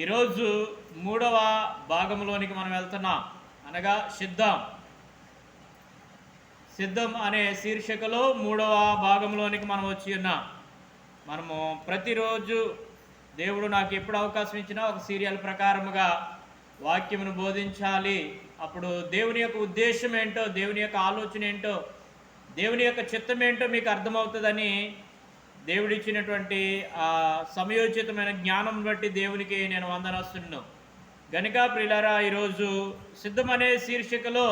ఈరోజు మూడవ భాగంలోనికి మనం వెళ్తున్నాం. అనగా సిద్ధం అనే శీర్షికలో మూడవ భాగంలోనికి మనం వచ్చి ఉన్నాం. మనము ప్రతిరోజు దేవుడు నాకు ఎప్పుడు అవకాశం ఇచ్చినా ఒక సీరియల్ ప్రకారముగా వాక్యమును బోధించాలి. అప్పుడు దేవుని యొక్క ఉద్దేశం ఏంటో, దేవుని యొక్క ఆలోచన ఏంటో, దేవుని యొక్క చిత్తం ఏంటో మీకు అర్థమవుతుందని దేవుడిచ్చినటువంటి ఆ సమయోచితమైన జ్ఞానం బట్టి దేవునికి నేను వందనస్తున్నాను. గనుక ప్రియులారా, ఈరోజు సిద్ధం అనే శీర్షికలో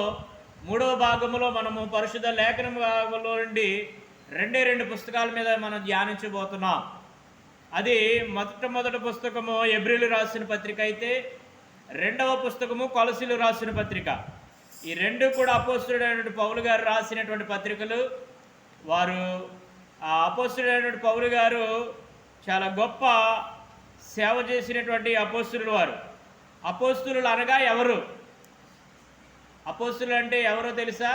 మూడవ భాగంలో మనము పరిశుద్ధ లేఖనం భాగంలో నుండి రెండు పుస్తకాల మీద మనం ధ్యానించబోతున్నాం. అది మొదటి పుస్తకము ఎబ్రిలు రాసిన పత్రిక అయితే, రెండవ పుస్తకము కొలసీలు రాసిన పత్రిక. ఈ రెండు కూడా అపోస్తలుడైనటువంటి పౌలు గారు రాసినటువంటి పత్రికలు. వారు ఆ అపోస్తలుడైనటువంటి పౌలు గారు చాలా గొప్ప సేవ చేసినటువంటి అపోస్తలుడు. వారు అపోస్తలులు అనగా ఎవరు? అపోస్తలులు అంటే ఎవరో తెలుసా?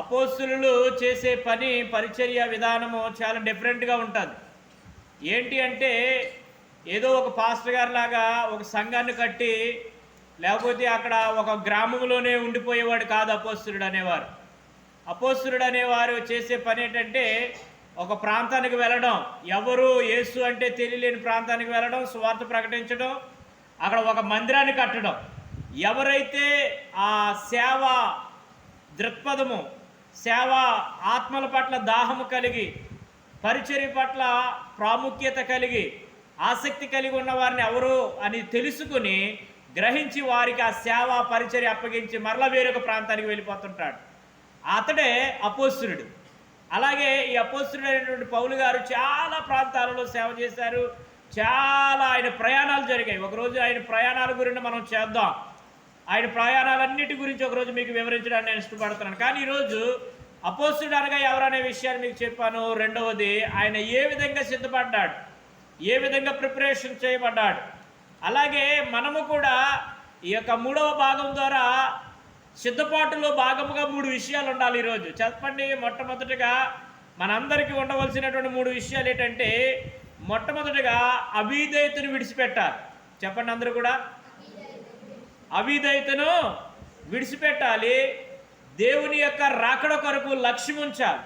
అపోస్తలులు చేసే పని, పరిచర్య విధానము చాలా డిఫరెంట్గా ఉంటుంది. ఏంటి అంటే, ఏదో ఒక పాస్టర్ గారి లాగా ఒక సంఘాన్ని కట్టి లేకపోతే అక్కడ ఒక గ్రామంలోనే ఉండిపోయేవాడు కాదు అపోస్తలుడు అనేవారు. అపోస్తలుడు అనేవారు చేసే పని ఏంటంటే, ఒక ప్రాంతానికి వెళ్ళడం, ఎవరు యేసు అంటే తెలియలేని ప్రాంతానికి వెళ్ళడం, సువార్త ప్రకటించడం, అక్కడ ఒక మందిరాన్ని కట్టడం. ఎవరైతే ఆ సేవ దృక్పథము, సేవ ఆత్మల పట్ల దాహము కలిగి, పరిచర్య పట్ల ప్రాముఖ్యత కలిగి, ఆసక్తి కలిగి ఉన్న వారిని ఎవరు అని తెలుసుకుని గ్రహించి వారికి ఆ సేవ పరిచర్య అప్పగించి మరలా వేరొక ప్రాంతానికి వెళ్ళిపోతుంటాడు. అతడే అపోస్తలుడు. అలాగే ఈ అపోస్తలుడైనటువంటి పౌలు గారు చాలా ప్రాంతాలలో సేవ చేశారు. చాలా ఆయన ప్రయాణాలు జరిగాయి. ఒకరోజు ఆయన ప్రయాణాల గురించి మనం చేద్దాం. ఆయన ప్రయాణాలన్నిటి గురించి ఒకరోజు మీకు వివరించడానికి నేను ఇష్టపడుతున్నాను. కానీ ఈరోజు అపోస్తలుడు అనగా ఎవరనే విషయాన్ని మీకు చెప్పాను. రెండవది, ఆయన ఏ విధంగా సిద్ధపడ్డాడు, ఏ విధంగా ప్రిపరేషన్ చేయబడ్డాడు. అలాగే మనము కూడా ఈ యొక్క మూడవ భాగం ద్వారా సిద్ధపాటులో భాగముగా 3 విషయాలు ఉండాలి. ఈరోజు చెప్పండి. మొట్టమొదటిగా మనందరికీ ఉండవలసినటువంటి 3 విషయాలు ఏంటంటే, మొట్టమొదటిగా అవిధేయతను విడిచిపెట్టాలి. చెప్పండి అందరూ కూడా. అవిధేయతను విడిచిపెట్టాలి. దేవుని యొక్క రాకడ కొరకు లక్ష్యం ఉంచాలి.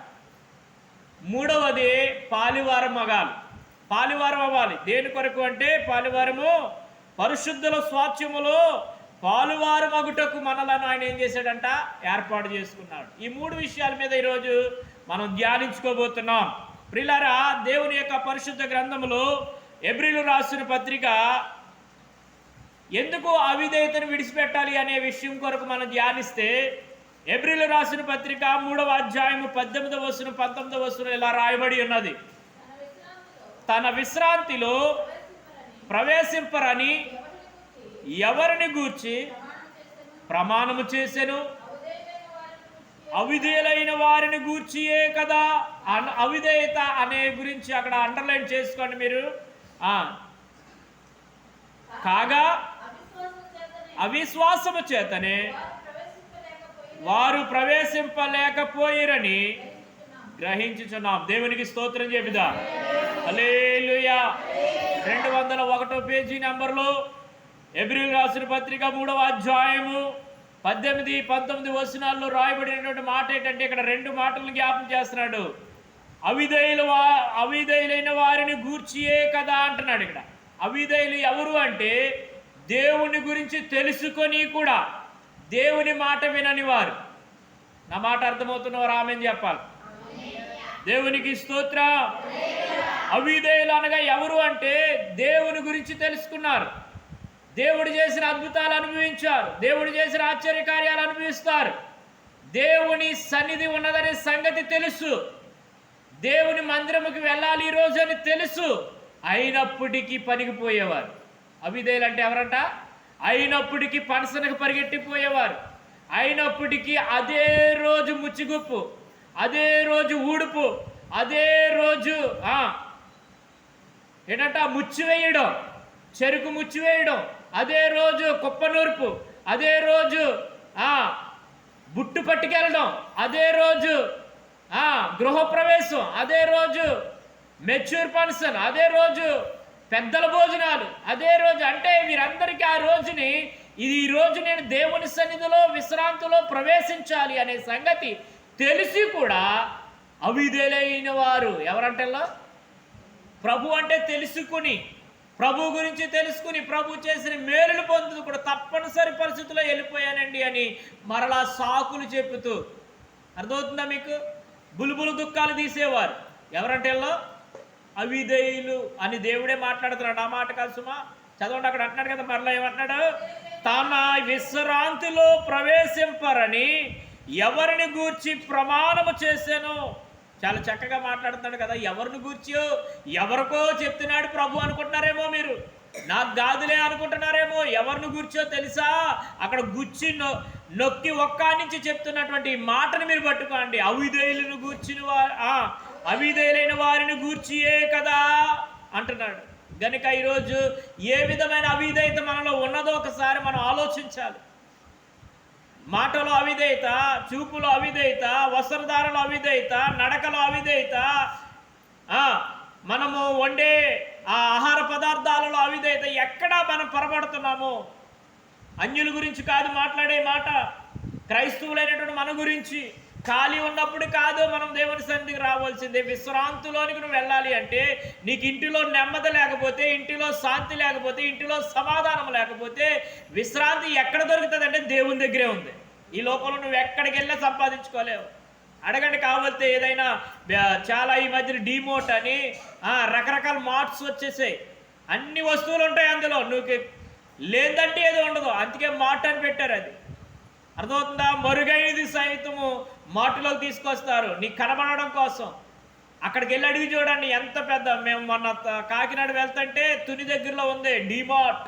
మూడవది, పాలివారం అవ్వాలి. దేని కొరకు అంటే, పాలివారము పరిశుద్ధుల స్వాస్థ్యములో పాలువారు మగుటకు మనలను ఆయన ఏం చేశాడంట? ఏర్పాటు చేసుకున్నాడు. ఈ 3 విషయాల మీద ఈరోజు మనం ధ్యానించుకోబోతున్నాం. ప్రియులారా, దేవుని యొక్క పరిశుద్ధ గ్రంథములో ఎబ్రిలు రాసిన పత్రిక ఎందుకు అవిధేయతను విడిచిపెట్టాలి అనే విషయం కొరకు మనం ధ్యానిస్తే, ఎబ్రిలు రాసిన పత్రిక 3వ అధ్యాయము 18వ వచనం 19వ వచనం ఇలా రాయబడి ఉన్నది. తన విశ్రాంతిలో ప్రవేశింపరని ఎవరిని గూర్చి ప్రమాణము చేసెను? అవిధేయులైన వారిని గూర్చియే కదా. అవిధేయత అనే గురించి అక్కడ అండర్లైన్ చేసుకోండి మీరు. కాగా అవిశ్వాసము చేతనే వారు ప్రవేశింపలేకపోయిరని గ్రహించుచున్నాం. దేవునికి స్తోత్రం చెబుదా. హల్లెలూయా. 201వ పేజీ నెంబర్లో ఎబ్రిలు రాసిన పత్రిక 3వ అధ్యాయము 18-19 వచనాల్లో రాయబడినటువంటి మాట ఏంటంటే, ఇక్కడ 2 మాటలను జ్ఞాపకం చేస్తున్నాడు. అవిధేయులైన వారిని గూర్చియే కదా అంటున్నాడు. ఇక్కడ అవిధేయులు ఎవరు అంటే, దేవుని గురించి తెలుసుకొని కూడా దేవుని మాట వినని వారు. నా మాట అర్థమవుతున్నవారు ఆమేన్ చెప్పాలి. దేవునికి స్తోత్రం. అవిధేయులు అనగా ఎవరు అంటే, దేవుని గురించి తెలుసుకున్నారు, దేవుడు చేసిన అద్భుతాలు అనుభవించారు, దేవుడు చేసిన ఆశ్చర్యకార్యాలు అనుభవిస్తారు, దేవుని సన్నిధి ఉన్నదనే సంగతి తెలుసు, దేవుని మందిరముకి వెళ్ళాలి ఈరోజు అని తెలుసు, అయినప్పటికీ పనికిపోయేవారు. అవిధేయులు అంటే ఎవరంట? అయినప్పటికీ పనసనకు పరిగెట్టిపోయేవారు, అయినప్పటికీ అదే రోజు ముచ్చిగుప్పు, అదే రోజు ఊడుపు, అదే రోజు ఏంటంట ముచ్చివేయడం, చెరుకు ముచ్చివేయడం, అదే రోజు కుప్పనూర్పు, అదే రోజు బుట్టు పట్టుకెళ్ళడం, అదే రోజు గృహప్రవేశం, అదే రోజు మెచ్యూర్ ఫంక్షన్, అదే రోజు పెద్దల భోజనాలు అదే రోజు. అంటే వీరందరికీ ఆ రోజుని ఈ రోజు నేను దేవుని సన్నిధిలో విశ్రాంతిలో ప్రవేశించాలి అనే సంగతి తెలిసి కూడా అవిధేయులైన వారు ఎవరంటల్లా ప్రభు అంటే తెలుసుకుని, ప్రభు గురించి తెలుసుకుని, ప్రభు చేసిన మేలులు పొందుతూ కూడా తప్పనిసరి పరిస్థితుల్లో వెళ్ళిపోయానండి అని మరలా సాకులు చెప్పుతూ, అర్థమవుతుందా మీకు? బులుబులు దుఃఖాలు తీసేవారు ఎవరంటే అవిధేయులు అని దేవుడే మాట్లాడుతున్నాడు. ఆ మాట కాదు సుమా, చదవండి. అక్కడ అంటున్నాడు కదా, మరలా ఏమంటున్నాడు? తన విశ్రాంతిలో ప్రవేశింపరని ఎవరిని గూర్చి ప్రమాణము చేశాను. చాలా చక్కగా మాట్లాడుతున్నాడు కదా. ఎవరిని గూర్చో ఎవరికో చెప్తున్నాడు ప్రభు అనుకుంటున్నారేమో మీరు, నాకు గాదులే అనుకుంటున్నారేమో. ఎవరిని గూర్చో తెలుసా? అక్కడ గుచ్చి నొక్కి ఒక్క నుంచి చెప్తున్నటువంటి మాటను మీరు పట్టుకోండి. అవిధేయులను గూర్చిన అవిధేయులైన వారిని గూర్చియే కదా అంటున్నాడు. గనుక ఈరోజు ఏ విధమైన అవిధేయత మనలో ఉన్నదో ఒకసారి మనం ఆలోచించాలి. మాటలో అవిధేయత, చూపులో అవిధేయత, వస్త్రధారలో అవిధేయత, నడకలో అవిధేయత, మనము వండే ఆ ఆహార పదార్థాలలో అవిధేయత. ఎక్కడా మనం పొరపడుతున్నాము? అన్యుల గురించి కాదు మాట్లాడే మాట, క్రైస్తవులైనటువంటి మన గురించి. ఖాళీ ఉన్నప్పుడు కాదు మనం దేవుని సన్నిధికి రావాల్సిందే. విశ్రాంతిలోనికి నువ్వు వెళ్ళాలి అంటే నీకు ఇంటిలో నెమ్మది లేకపోతే, ఇంటిలో శాంతి లేకపోతే, ఇంటిలో సమాధానం లేకపోతే విశ్రాంతి ఎక్కడ దొరుకుతుంది అంటే దేవుని దగ్గరే ఉంది. ఈ లోకంలో నువ్వు ఎక్కడికి వెళ్ళి సంపాదించుకోలేవు. అడగండి కావాలితే ఏదైనా. చాలా ఈ మధ్యన డిమోట్ అని రకరకాల మార్ట్స్ వచ్చేసాయి. అన్ని వస్తువులు ఉంటాయి అందులో, నువ్వు లేదంటే ఏదో ఉండదు. అందుకే మార్ట్ అని పెట్టారు. అది అర్థమవుతుందా? మరుగైనది సైతము మార్టులోకి తీసుకొస్తారు నీకు కనబడడం కోసం. అక్కడికి వెళ్ళి అడిగి చూడండి ఎంత పెద్ద. మేము మొన్న కాకినాడ వెళ్తుంటే తుని దగ్గరలో ఉంది డిమార్ట్.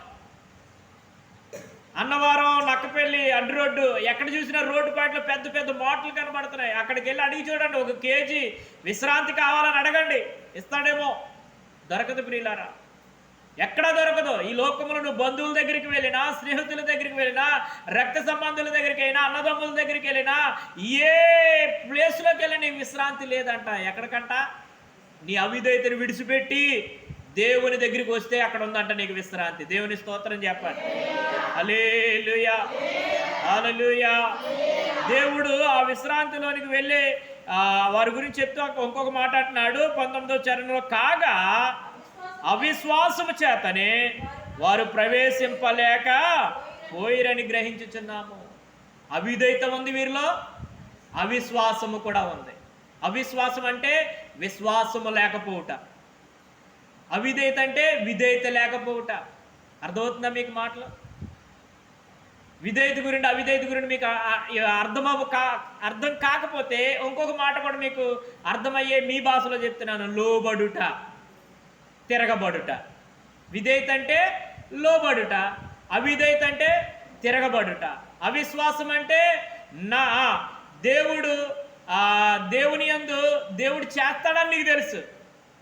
అన్నవరం, నక్కపల్లి, అడ్డు రోడ్డు, ఎక్కడ చూసినా రోడ్డు పాటలో పెద్ద పెద్ద మార్టులు కనబడుతున్నాయి. అక్కడికి వెళ్ళి అడిగి చూడండి, 1 కేజీ విశ్రాంతి కావాలని అడగండి, ఇస్తాడేమో. దొరకదు ప్రియులారా, ఎక్కడా దొరకదు. ఈ లోకంలో నువ్వు బంధువుల దగ్గరికి వెళ్ళినా, స్నేహితుల దగ్గరికి వెళ్ళినా, రక్త సంబంధుల దగ్గరికి అయినా, అన్నదమ్ముల దగ్గరికి వెళ్ళినా, ఏ ప్లేస్లోకి వెళ్ళి నీకు విశ్రాంతి లేదంట. ఎక్కడికంట? నీ అవిధేయతను విడిచిపెట్టి దేవుని దగ్గరికి వస్తే అక్కడ ఉందంట నీకు విశ్రాంతి. దేవుని స్తోత్రం చెప్పండి. హల్లెలూయా, హల్లెలూయా. దేవుడు ఆ విశ్రాంతిలోనికి వెళ్ళి వారి గురించి చెప్తూ ఇంకొక మాట అంటున్నాడు 19వ చరణంలో, కాగా అవిశ్వాసము చేతనే వారు ప్రవేశింపలేక పోయిరని గ్రహించుచున్నాము. అవిధేయత ఉంది వీరిలో, అవిశ్వాసము కూడా ఉంది. అవిశ్వాసం అంటే విశ్వాసము లేకపోవుట, అవిధేయత అంటే విధేయత లేకపోవుట. అర్థమవుతుందా మీకు మాటలు? విధేయత గురించి అవిధేయత గురించి మీకు అర్థం కాకపోతే ఇంకొక మాట కూడా మీకు అర్థమయ్యే మీ భాషలో చెప్తున్నాను. లోబడుట, తిరగబడుట. విధేయత అంటే లోబడుట, అవిధేయత అంటే తిరగబడుట. అవిశ్వాసం అంటే నా దేవుని యందు దేవుడు చేస్తాడని నీకు తెలుసు,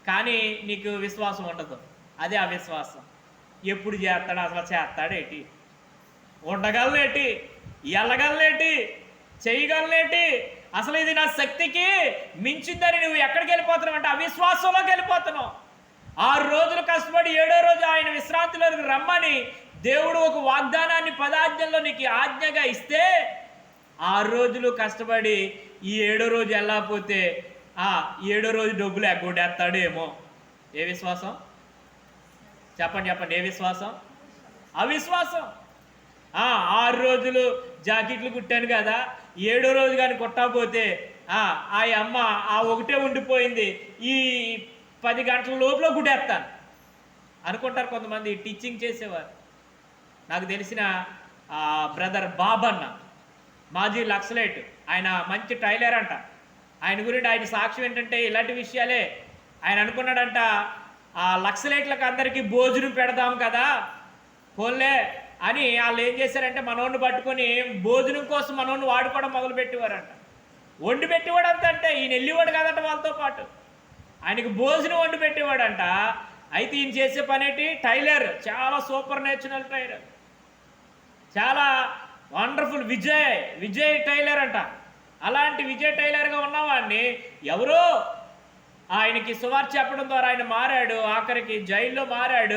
కానీ నీకు విశ్వాసం ఉండదు. అదే అవిశ్వాసం. ఎప్పుడు చేస్తాడు? అసలు చేస్తాడేటి? ఉండగలనేటి? వెళ్ళగలనేటి? చేయగలనేటి? అసలు ఇది నా శక్తికి మించిందని నువ్వు ఎక్కడికి వెళ్ళిపోతున్నావు అంటే అవిశ్వాసంలోకి వెళ్ళిపోతున్నావు. 6 రోజులు కష్టపడి 7వ రోజు ఆయన విశ్రాంతిలోకి రమ్మని దేవుడు ఒక వాగ్దానాన్ని 10 ఆజ్ఞల్లో నీకు ఆజ్ఞగా ఇస్తే 6 రోజులు కష్టపడి ఈ 7వ రోజు వెళ్ళకపోతే 7వ రోజు డబ్బులు ఎగ్గొట్టేస్తాడేమో. ఏ విశ్వాసం? చెప్పండి. ఏ విశ్వాసం? అవిశ్వాసం. 6 రోజులు జాకెట్లు కుట్టాను కదా, 7వ రోజు కానీ కుట్టకపోతే ఆ అమ్మ ఒకటే ఉండిపోయింది, ఈ 10 గంటల లోపల కుట్టేస్తాను అనుకుంటారు కొంతమంది టీచింగ్ చేసేవారు. నాకు తెలిసిన బ్రదర్ బాబన్న, మాజీ లక్సలేట్, ఆయన మంచి టైలర్ అంట. ఆయన గురించి ఆయన సాక్ష్యం ఏంటంటే ఇలాంటి విషయాలే. ఆయన అనుకున్నాడంట, లక్సలేట్లకు అందరికీ భోజనం పెడదాం కదా పోన్లే అని వాళ్ళు ఏం చేశారంటే మనోడిని పట్టుకొని భోజనం కోసం మనోడిని వాడుకోవడం మొదలు పెట్టేవారంట. వండి పెట్టేవాడు అంతంటే ఈయన వెళ్ళేవాడు కదంట వాళ్ళతో పాటు, ఆయనకి భోజనం వండి పెట్టేవాడంట. అయితే ఈయన చేసే పనేటి? టైలర్, చాలా సూపర్ నేచురల్ టైలర్, చాలా వండర్ఫుల్ విజయ్ టైలర్ అంట. అలాంటి విజయ్ టైలర్గా ఉన్నవాడిని ఎవరో ఆయనకి సువార్త చెప్పడం ద్వారా ఆయన మారాడు, ఆఖరికి జైల్లో మారాడు.